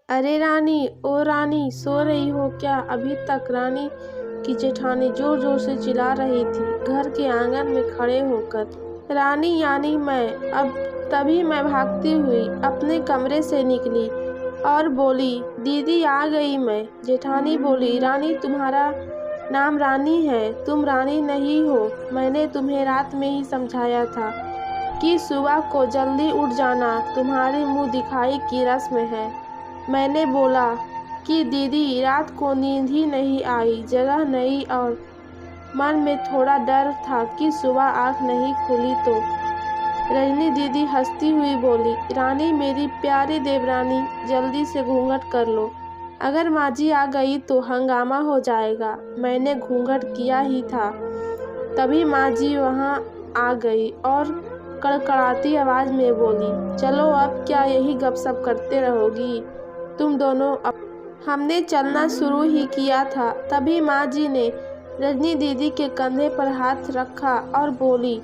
अरे रानी, ओ रानी, सो रही हो क्या अभी तक? रानी की जेठानी जोर जोर से चिल्ला रही थी घर के आंगन में खड़े होकर। रानी यानी मैं। अब तभी मैं भागती हुई अपने कमरे से निकली और बोली, दीदी आ गई मैं। जेठानी बोली, रानी तुम्हारा नाम रानी है, तुम रानी नहीं हो। मैंने तुम्हें रात में ही समझाया था कि सुबह को जल्दी उठ जाना, तुम्हारी मुँह दिखाई की रस्म है। मैंने बोला कि दीदी रात को नींद ही नहीं आई, जगह नहीं और मन में थोड़ा डर था कि सुबह आँख नहीं खुली तो। रजनी दीदी हंसती हुई बोली, रानी मेरी प्यारी देवरानी, जल्दी से घूंघट कर लो, अगर माँ जी आ गई तो हंगामा हो जाएगा। मैंने घूंघट किया ही था, तभी माँ जी वहाँ आ गई और कड़कड़ाती आवाज़ में बोली, चलो अब क्या यही गपशप करते रहोगी तुम दोनों? हमने चलना शुरू ही किया था, तभी माँ जी ने रजनी दीदी के कंधे पर हाथ रखा और बोली,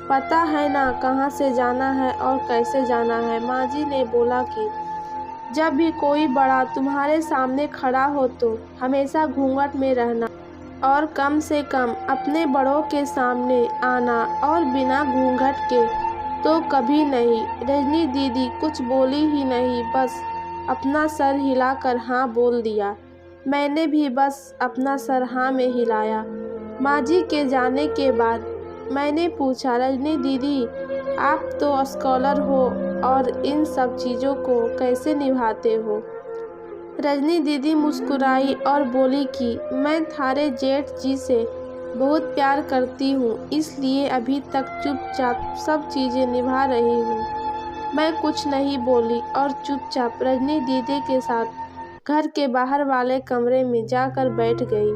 पता है ना कहाँ से जाना है और कैसे जाना है? माँ जी ने बोला कि जब भी कोई बड़ा तुम्हारे सामने खड़ा हो तो हमेशा घूंघट में रहना और कम से कम अपने बड़ों के सामने आना और बिना घूंघट के तो कभी नहीं। रजनी दीदी कुछ बोली ही नहीं, बस अपना सर हिलाकर हाँ बोल दिया। मैंने भी बस अपना सर हाँ में हिलाया। माँ जी के जाने के बाद मैंने पूछा, रजनी दीदी आप तो स्कॉलर हो और इन सब चीज़ों को कैसे निभाते हो? रजनी दीदी मुस्कुराई और बोली कि मैं थारे जेठ जी से बहुत प्यार करती हूँ, इसलिए अभी तक चुपचाप सब चीज़ें निभा रही हूँ। मैं कुछ नहीं बोली और चुपचाप रजनी दीदी के साथ घर के बाहर वाले कमरे में जाकर बैठ गई।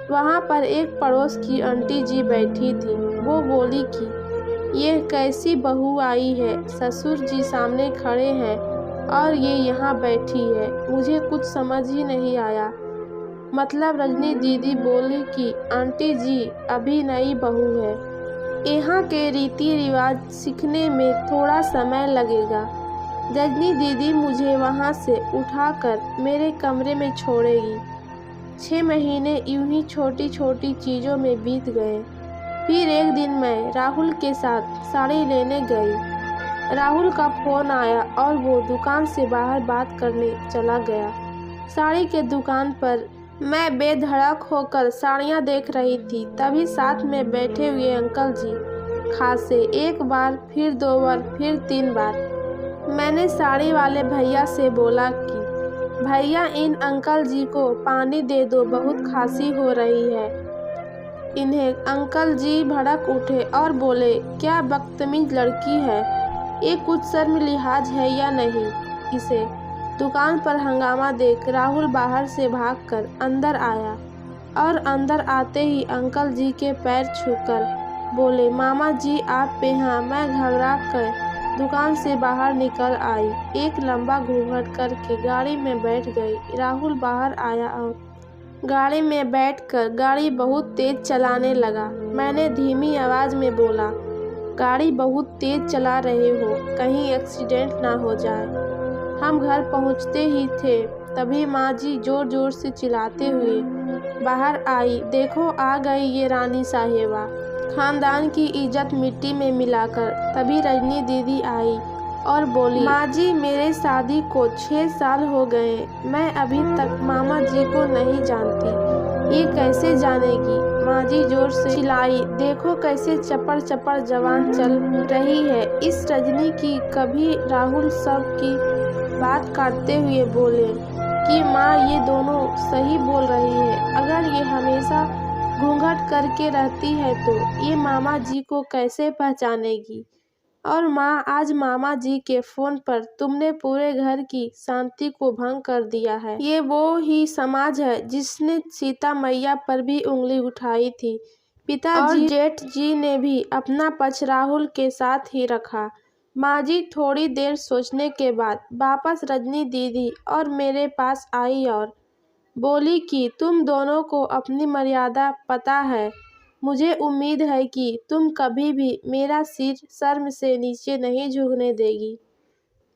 वहाँ पर एक पड़ोस की आंटी जी बैठी थी। वो बोली कि ये कैसी बहू आई है, ससुर जी सामने खड़े हैं और ये यहाँ बैठी है, मुझे कुछ समझ ही नहीं आया। मतलब रजनी दीदी बोली कि आंटी जी अभी नई बहू है, यहाँ के रीति रिवाज सीखने में थोड़ा समय लगेगा। रजनी दीदी मुझे वहाँ से उठाकर मेरे कमरे में छोड़ेगी। 6 महीने यूं ही छोटी छोटी चीज़ों में बीत गए। फिर एक दिन मैं राहुल के साथ साड़ी लेने गई। राहुल का फ़ोन आया और वो दुकान से बाहर बात करने चला गया। साड़ी के दुकान पर मैं बेधड़क होकर साड़ियाँ देख रही थी, तभी साथ में बैठे हुए अंकल जी खासे एक बार, फिर 2 बार, फिर 3 बार। मैंने साड़ी वाले भैया से बोला कि भैया इन अंकल जी को पानी दे दो, बहुत खांसी हो रही है इन्हें। अंकल जी भड़क उठे और बोले, क्या बदतमीज लड़की है, ये कुछ शर्म लिहाज है या नहीं इसे? दुकान पर हंगामा देख राहुल बाहर से भागकर अंदर आया और अंदर आते ही अंकल जी के पैर छूकर बोले, मामा जी आप यहाँ? मैं घबरा कर दुकान से बाहर निकल आई, एक लंबा घूंघट करके गाड़ी में बैठ गई। राहुल बाहर आया और गाड़ी में बैठकर गाड़ी बहुत तेज चलाने लगा। मैंने धीमी आवाज़ में बोला, गाड़ी बहुत तेज चला रहे हो, कहीं एक्सीडेंट ना हो जाए। हम घर पहुंचते ही थे, तभी माँ जी जोर जोर से चिल्लाते हुए बाहर आई, देखो आ गई ये रानी साहिबा, खानदान की इज्जत मिट्टी में मिलाकर। तभी रजनी दीदी आई और बोली, माँ जी मेरे शादी को 6 साल हो गए, मैं अभी तक मामा जी को नहीं जानती, ये कैसे जानेगी? माँ जी जोर से चिल्लाई, देखो कैसे चपड़ चपड़ जवान चल रही है इस रजनी की। कभी राहुल सब की बात काटते हुए बोले कि माँ ये दोनों सही बोल रही है, अगर ये हमेशा घूंघट करके रहती है तो ये मामा जी को कैसे पहचानेगी? और माँ आज मामा जी के फ़ोन पर तुमने पूरे घर की शांति को भंग कर दिया है। ये वो ही समाज है जिसने सीता मैया पर भी उंगली उठाई थी। पिताजी और जेठ जी ने भी अपना पक्ष राहुल के साथ ही रखा। माँ जी थोड़ी देर सोचने के बाद वापस रजनी दीदी और मेरे पास आई और बोली कि तुम दोनों को अपनी मर्यादा पता है, मुझे उम्मीद है कि तुम कभी भी मेरा सिर शर्म से नीचे नहीं झुकने देगी।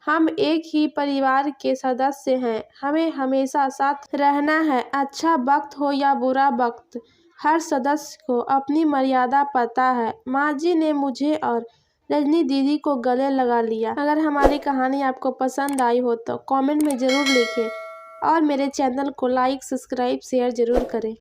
हम एक ही परिवार के सदस्य हैं, हमें हमेशा साथ रहना है। अच्छा वक्त हो या बुरा वक्त, हर सदस्य को अपनी मर्यादा पता है। माँ जी ने मुझे और रजनी दीदी को गले लगा लिया। अगर हमारी कहानी आपको पसंद आई हो तो कमेंट में ज़रूर लिखें और मेरे चैनल को लाइक, सब्सक्राइब, शेयर ज़रूर करें।